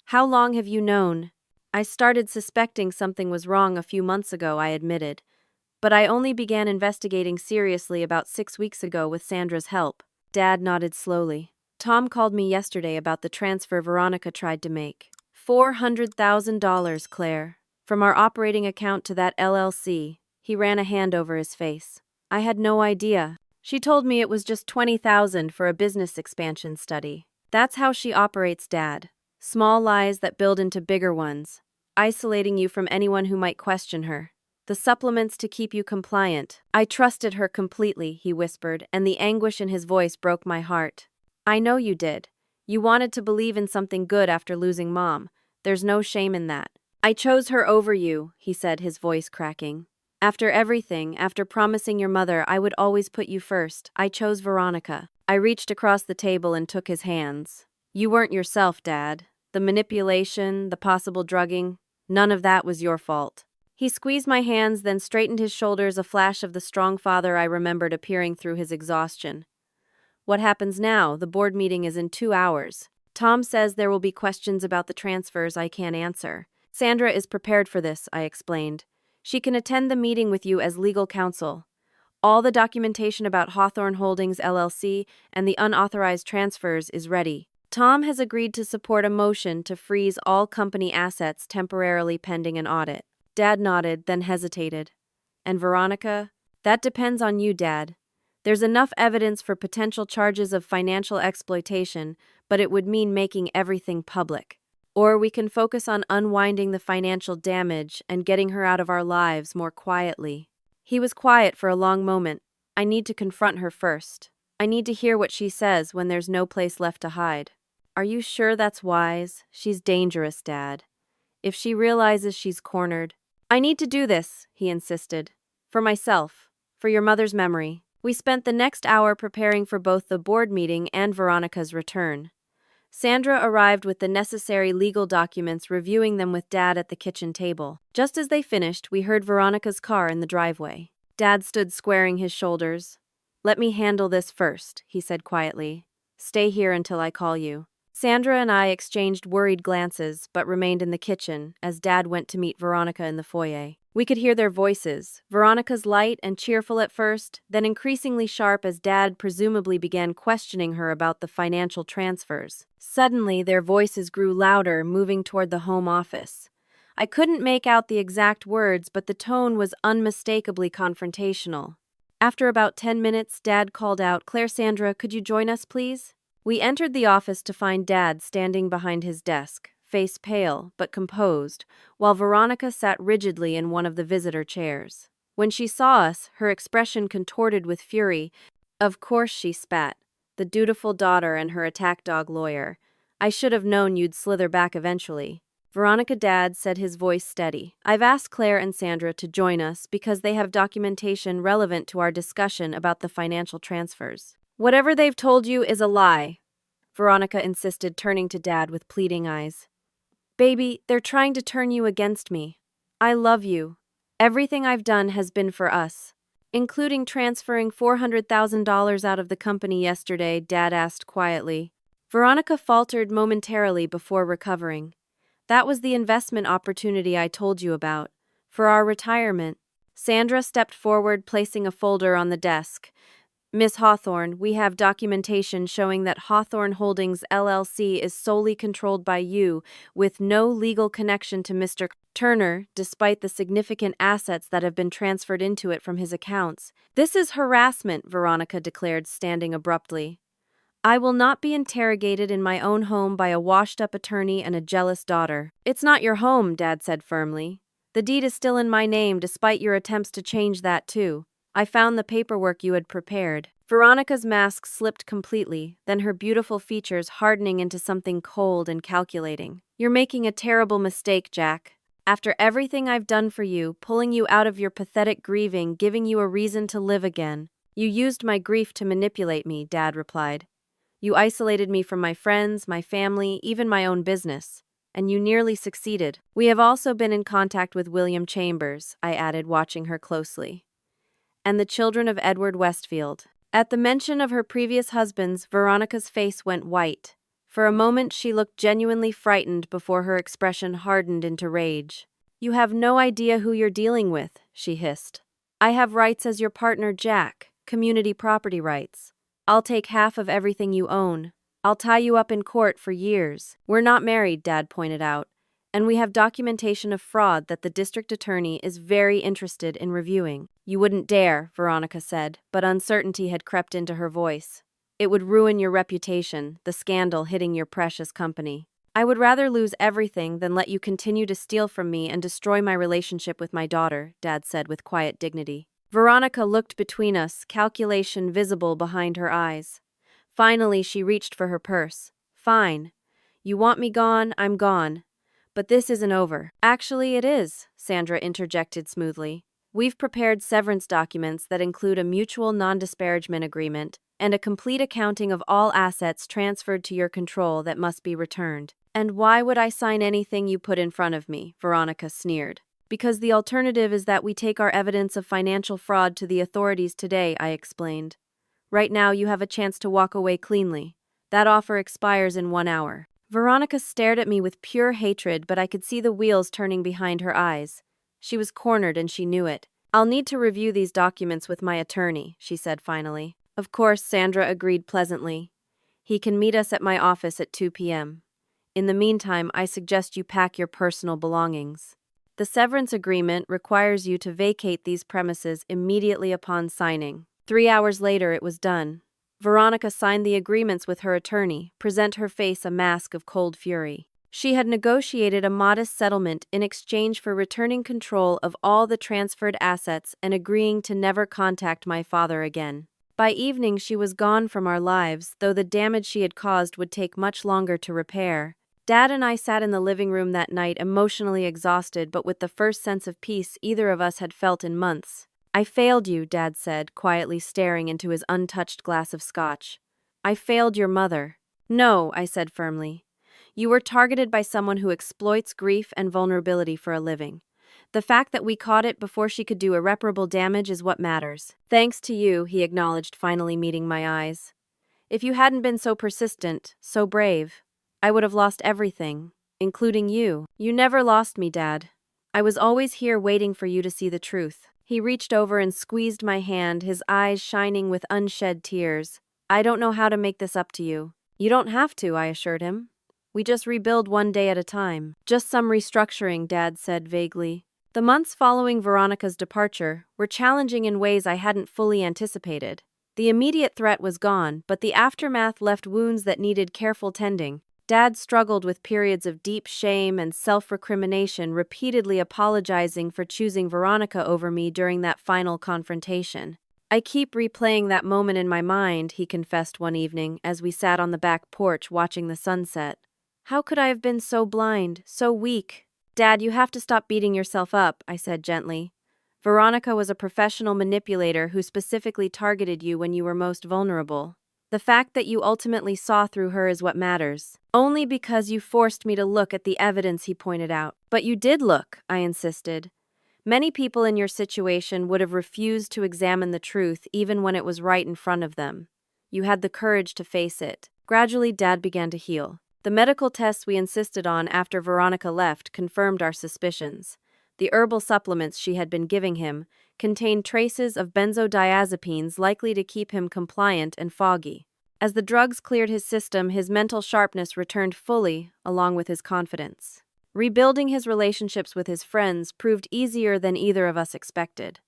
"How long have you known?" "I started suspecting something was wrong a few months ago," I admitted. "But I only began investigating seriously about 6 weeks ago with Sandra's help." Dad nodded slowly. "Tom called me yesterday about the transfer Veronica tried to make. $400,000, Claire. From our operating account to that LLC." He ran a hand over his face. "I had no idea. She told me it was just $20,000 for a business expansion study." "That's how she operates, Dad. Small lies that build into bigger ones, isolating you from anyone who might question her. The supplements to keep you compliant." "I trusted her completely," he whispered, and the anguish in his voice broke my heart. "I know you did. You wanted to believe in something good after losing Mom. There's no shame in that." "I chose her over you," he said, his voice cracking. "After everything, after promising your mother I would always put you first, I chose Veronica." I reached across the table and took his hands. "You weren't yourself, Dad. The manipulation, the possible drugging, none of that was your fault." He squeezed my hands, then straightened his shoulders, a flash of the strong father I remembered appearing through his exhaustion. "What happens now? The board meeting is in 2 hours. Tom says there will be questions about the transfers I can't answer. Sandra is prepared for this," I explained. "She can attend the meeting with you as legal counsel. All the documentation about Hawthorne Holdings LLC and the unauthorized transfers is ready. Tom has agreed to support a motion to freeze all company assets temporarily pending an audit." Dad nodded, then hesitated. "And Veronica?" "That depends on you, Dad. There's enough evidence for potential charges of financial exploitation, but it would mean making everything public. Or we can focus on unwinding the financial damage and getting her out of our lives more quietly." He was quiet for a long moment. "I need to confront her first. I need to hear what she says when there's no place left to hide." "Are you sure that's wise? She's dangerous, Dad. If she realizes she's cornered—" "I need to do this," he insisted. "For myself. For your mother's memory." We spent the next hour preparing for both the board meeting and Veronica's return. Sandra arrived with the necessary legal documents, reviewing them with Dad at the kitchen table. Just as they finished, we heard Veronica's car in the driveway. Dad stood squaring his shoulders. "Let me handle this first," he said quietly. "Stay here until I call you." Sandra and I exchanged worried glances, but remained in the kitchen as Dad went to meet Veronica in the foyer. We could hear their voices, Veronica's light and cheerful at first, then increasingly sharp as Dad presumably began questioning her about the financial transfers. Suddenly, their voices grew louder, moving toward the home office. I couldn't make out the exact words, but the tone was unmistakably confrontational. After about 10 minutes, Dad called out, "Claire, Sandra, could you join us, please?" We entered the office to find Dad standing behind his desk, face pale but composed, while Veronica sat rigidly in one of the visitor chairs. When she saw us, her expression contorted with fury. "Of course," she spat. "The dutiful daughter and her attack dog lawyer. I should have known you'd slither back eventually." "Veronica," Dad said, his voice steady. "I've asked Claire and Sandra to join us because they have documentation relevant to our discussion about the financial transfers." "Whatever they've told you is a lie," Veronica insisted, turning to Dad with pleading eyes. "Baby, they're trying to turn you against me. I love you. Everything I've done has been for us." "Including transferring $400,000 out of the company yesterday?" Dad asked quietly. Veronica faltered momentarily before recovering. "That was the investment opportunity I told you about. For our retirement." Sandra stepped forward, placing a folder on the desk. "Miss Hawthorne, we have documentation showing that Hawthorne Holdings LLC is solely controlled by you, with no legal connection to Mr. Turner, despite the significant assets that have been transferred into it from his accounts." "This is harassment," Veronica declared, standing abruptly. "I will not be interrogated in my own home by a washed-up attorney and a jealous daughter." "It's not your home," Dad said firmly. "The deed is still in my name, despite your attempts to change that too. I found the paperwork you had prepared." Veronica's mask slipped completely, then her beautiful features hardening into something cold and calculating. "You're making a terrible mistake, Jack. After everything I've done for you, pulling you out of your pathetic grieving, giving you a reason to live again, you used my grief to manipulate me," Dad replied. "You isolated me from my friends, my family, even my own business. And you nearly succeeded." "We have also been in contact with William Chambers," I added, watching her closely. "And the children of Edward Westfield." At the mention of her previous husbands, Veronica's face went white. For a moment, she looked genuinely frightened before her expression hardened into rage. "You have no idea who you're dealing with," she hissed. "I have rights as your partner, Jack, community property rights. I'll take half of everything you own. I'll tie you up in court for years." "We're not married," Dad pointed out, "and we have documentation of fraud that the district attorney is very interested in reviewing." "You wouldn't dare," Veronica said, but uncertainty had crept into her voice. "It would ruin your reputation, the scandal hitting your precious company." "I would rather lose everything than let you continue to steal from me and destroy my relationship with my daughter," Dad said with quiet dignity. Veronica looked between us, calculation visible behind her eyes. Finally, she reached for her purse. "Fine. You want me gone, I'm gone. But this isn't over." "Actually, it is," Sandra interjected smoothly. "We've prepared severance documents that include a mutual non-disparagement agreement and a complete accounting of all assets transferred to your control that must be returned." "And why would I sign anything you put in front of me?" Veronica sneered. "Because the alternative is that we take our evidence of financial fraud to the authorities today," I explained. "Right now, you have a chance to walk away cleanly. That offer expires in 1 hour." Veronica stared at me with pure hatred, but I could see the wheels turning behind her eyes. She was cornered and she knew it. "I'll need to review these documents with my attorney," she said finally. "Of course," Sandra agreed pleasantly. "He can meet us at my office at 2 p.m. In the meantime, I suggest you pack your personal belongings. The severance agreement requires you to vacate these premises immediately upon signing." 3 hours later, it was done. Veronica signed the agreements with her attorney, present her face a mask of cold fury. She had negotiated a modest settlement in exchange for returning control of all the transferred assets and agreeing to never contact my father again. By evening, she was gone from our lives, though the damage she had caused would take much longer to repair. Dad and I sat in the living room that night, emotionally exhausted, but with the first sense of peace either of us had felt in months. "I failed you," Dad said, quietly staring into his untouched glass of scotch. "I failed your mother." "No," I said firmly. "You were targeted by someone who exploits grief and vulnerability for a living. The fact that we caught it before she could do irreparable damage is what matters." "Thanks to you," he acknowledged, finally meeting my eyes. "If you hadn't been so persistent, so brave, I would have lost everything, including you." "You never lost me, Dad. I was always here waiting for you to see the truth." He reached over and squeezed my hand, his eyes shining with unshed tears. "I don't know how to make this up to you." "You don't have to," I assured him. "We just rebuild one day at a time." "Just some restructuring," Dad said vaguely. The months following Veronica's departure were challenging in ways I hadn't fully anticipated. The immediate threat was gone, but the aftermath left wounds that needed careful tending. Dad struggled with periods of deep shame and self-recrimination, repeatedly apologizing for choosing Veronica over me during that final confrontation. "I keep replaying that moment in my mind," he confessed one evening as we sat on the back porch watching the sunset. "How could I have been so blind, so weak?" "Dad, you have to stop beating yourself up," I said gently. "Veronica was a professional manipulator who specifically targeted you when you were most vulnerable. The fact that you ultimately saw through her is what matters." "Only because you forced me to look at the evidence," he pointed out. "But you did look," I insisted. "Many people in your situation would have refused to examine the truth even when it was right in front of them. You had the courage to face it." Gradually, Dad began to heal. The medical tests we insisted on after Veronica left confirmed our suspicions. The herbal supplements she had been giving him contained traces of benzodiazepines likely to keep him compliant and foggy. As the drugs cleared his system, his mental sharpness returned fully, along with his confidence. Rebuilding his relationships with his friends proved easier than either of us expected.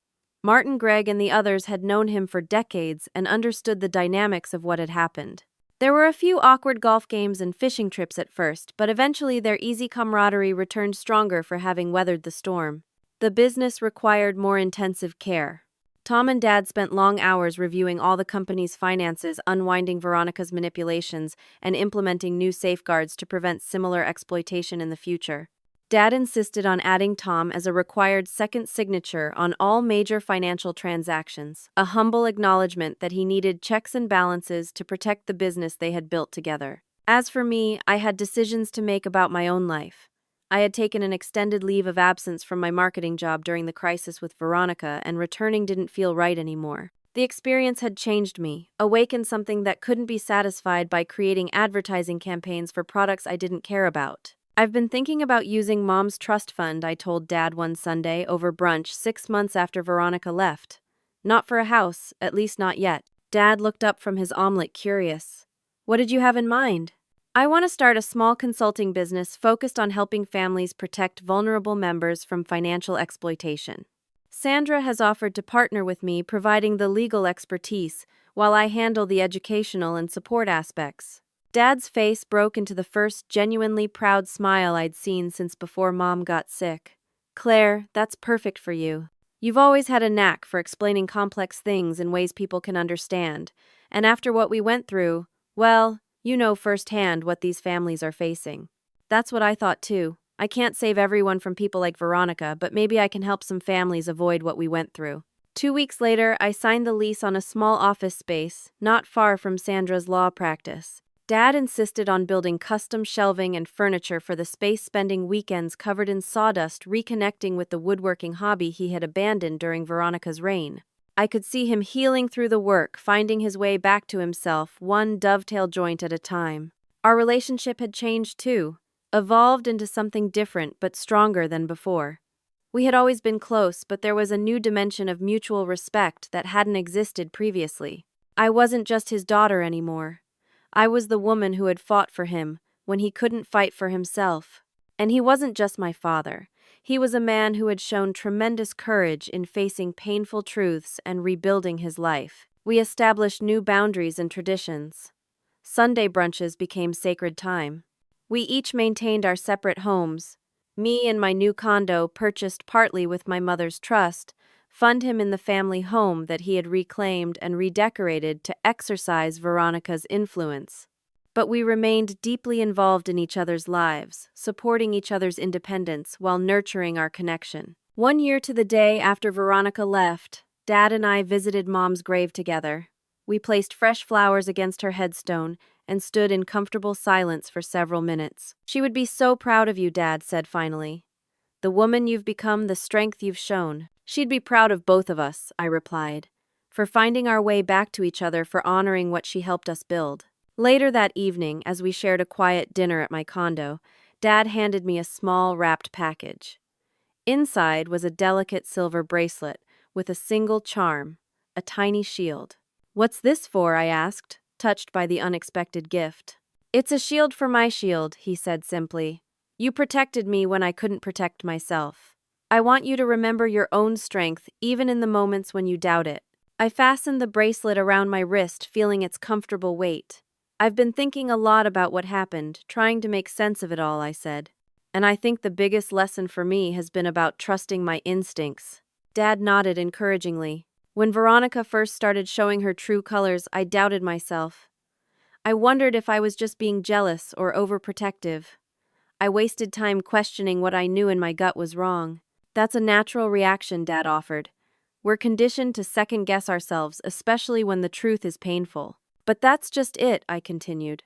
Martin, Greg, and the others had known him for decades and understood the dynamics of what had happened. There were a few awkward golf games and fishing trips at first, but eventually their easy camaraderie returned stronger for having weathered the storm. The business required more intensive care. Tom and Dad spent long hours reviewing all the company's finances, unwinding Veronica's manipulations, and implementing new safeguards to prevent similar exploitation in the future. Dad insisted on adding Tom as a required second signature on all major financial transactions, a humble acknowledgement that he needed checks and balances to protect the business they had built together. As for me, I had decisions to make about my own life. I had taken an extended leave of absence from my marketing job during the crisis with Veronica, and returning didn't feel right anymore. The experience had changed me, awakened something that couldn't be satisfied by creating advertising campaigns for products I didn't care about. I've been thinking about using Mom's trust fund, I told Dad one Sunday over brunch 6 months after Veronica left. Not for a house, at least not yet. Dad looked up from his omelet curious. What did you have in mind? I want to start a small consulting business focused on helping families protect vulnerable members from financial exploitation. Sandra has offered to partner with me, providing the legal expertise, while I handle the educational and support aspects. Dad's face broke into the first genuinely proud smile I'd seen since before Mom got sick. Claire, that's perfect for you. You've always had a knack for explaining complex things in ways people can understand, and after what we went through, well, you know firsthand what these families are facing. That's what I thought too. I can't save everyone from people like Veronica, but maybe I can help some families avoid what we went through. 2 weeks later, I signed the lease on a small office space, not far from Sandra's law practice. Dad insisted on building custom shelving and furniture for the space, spending weekends covered in sawdust reconnecting with the woodworking hobby he had abandoned during Veronica's reign. I could see him healing through the work, finding his way back to himself, one dovetail joint at a time. Our relationship had changed too, evolved into something different but stronger than before. We had always been close, but there was a new dimension of mutual respect that hadn't existed previously. I wasn't just his daughter anymore. I was the woman who had fought for him when he couldn't fight for himself. And he wasn't just my father. He was a man who had shown tremendous courage in facing painful truths and rebuilding his life. We established new boundaries and traditions. Sunday brunches became sacred time. We each maintained our separate homes. Me in my new condo, purchased partly with my mother's trust, fund him in the family home that he had reclaimed and redecorated to exercise Veronica's influence. But we remained deeply involved in each other's lives, supporting each other's independence while nurturing our connection. 1 year to the day after Veronica left, Dad and I visited Mom's grave together. We placed fresh flowers against her headstone and stood in comfortable silence for several minutes. She would be so proud of you, Dad said finally. The woman you've become, the strength you've shown. She'd be proud of both of us, I replied, for finding our way back to each other, for honoring what she helped us build. Later that evening, as we shared a quiet dinner at my condo, Dad handed me a small wrapped package. Inside was a delicate silver bracelet with a single charm, a tiny shield. What's this for? I asked, touched by the unexpected gift. It's a shield for my shield, he said simply. You protected me when I couldn't protect myself. I want you to remember your own strength, even in the moments when you doubt it. I fastened the bracelet around my wrist, feeling its comfortable weight. I've been thinking a lot about what happened, trying to make sense of it all, I said. And I think the biggest lesson for me has been about trusting my instincts. Dad nodded encouragingly. When Veronica first started showing her true colors, I doubted myself. I wondered if I was just being jealous or overprotective. I wasted time questioning what I knew, and my gut was wrong. That's a natural reaction, Dad offered. We're conditioned to second-guess ourselves, especially when the truth is painful. But that's just it, I continued.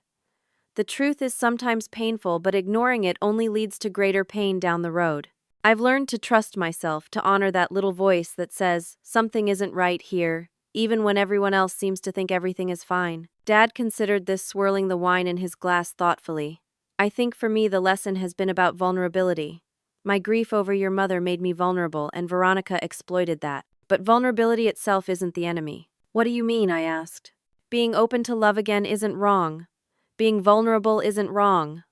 The truth is sometimes painful, but ignoring it only leads to greater pain down the road. I've learned to trust myself, to honor that little voice that says, something isn't right here, even when everyone else seems to think everything is fine. Dad considered this, swirling the wine in his glass thoughtfully. I think for me the lesson has been about vulnerability. My grief over your mother made me vulnerable, and Veronica exploited that. But vulnerability itself isn't the enemy. What do you mean? I asked. Being open to love again isn't wrong. Being vulnerable isn't wrong.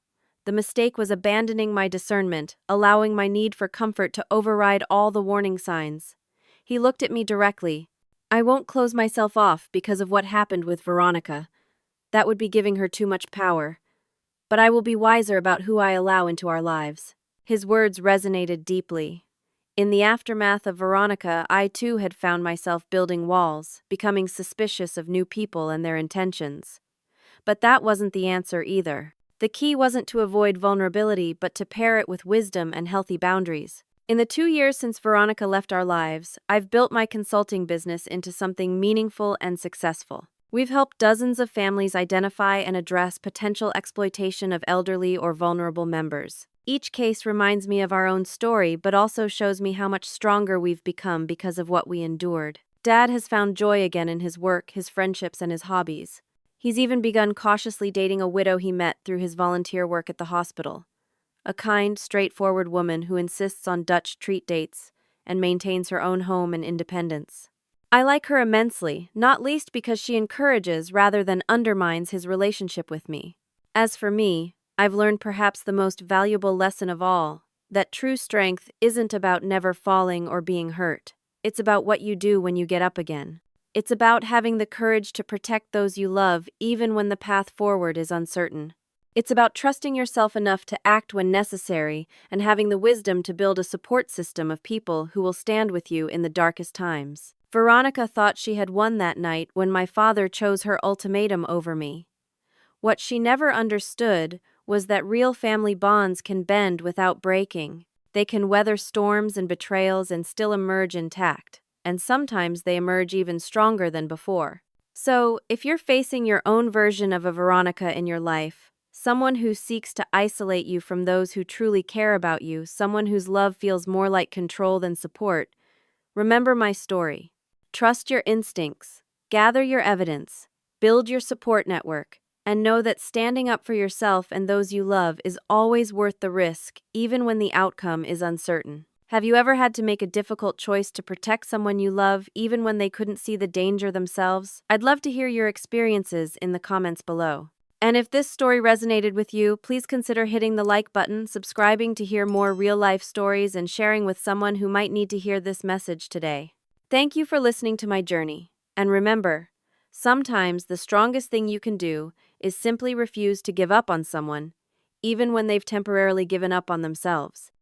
The mistake was abandoning my discernment, allowing my need for comfort to override all the warning signs. He looked at me directly. I won't close myself off because of what happened with Veronica. That would be giving her too much power. But I will be wiser about who I allow into our lives. His words resonated deeply. In the aftermath of Veronica, I too had found myself building walls, becoming suspicious of new people and their intentions. But that wasn't the answer either. The key wasn't to avoid vulnerability, but to pair it with wisdom and healthy boundaries. In the 2 years since Veronica left our lives, I've built my consulting business into something meaningful and successful. We've helped dozens of families identify and address potential exploitation of elderly or vulnerable members. Each case reminds me of our own story, but also shows me how much stronger we've become because of what we endured. Dad has found joy again in his work, his friendships, and his hobbies. He's even begun cautiously dating a widow he met through his volunteer work at the hospital. A kind, straightforward woman who insists on Dutch treat dates and maintains her own home and independence. I like her immensely, not least because she encourages rather than undermines his relationship with me. As for me, I've learned perhaps the most valuable lesson of all, that true strength isn't about never falling or being hurt. It's about what you do when you get up again. It's about having the courage to protect those you love even when the path forward is uncertain. It's about trusting yourself enough to act when necessary and having the wisdom to build a support system of people who will stand with you in the darkest times. Veronica thought she had won that night when my father chose her ultimatum over me. What she never understood was that real family bonds can bend without breaking. They can weather storms and betrayals and still emerge intact, and sometimes they emerge even stronger than before. So, if you're facing your own version of a Veronica in your life, someone who seeks to isolate you from those who truly care about you, someone whose love feels more like control than support, remember my story. Trust your instincts, gather your evidence, build your support network, and know that standing up for yourself and those you love is always worth the risk, even when the outcome is uncertain. Have you ever had to make a difficult choice to protect someone you love, even when they couldn't see the danger themselves? I'd love to hear your experiences in the comments below. And if this story resonated with you, please consider hitting the like button, subscribing to hear more real-life stories, and sharing with someone who might need to hear this message today. Thank you for listening to my journey. And remember, sometimes the strongest thing you can do is simply refuse to give up on someone, even when they've temporarily given up on themselves.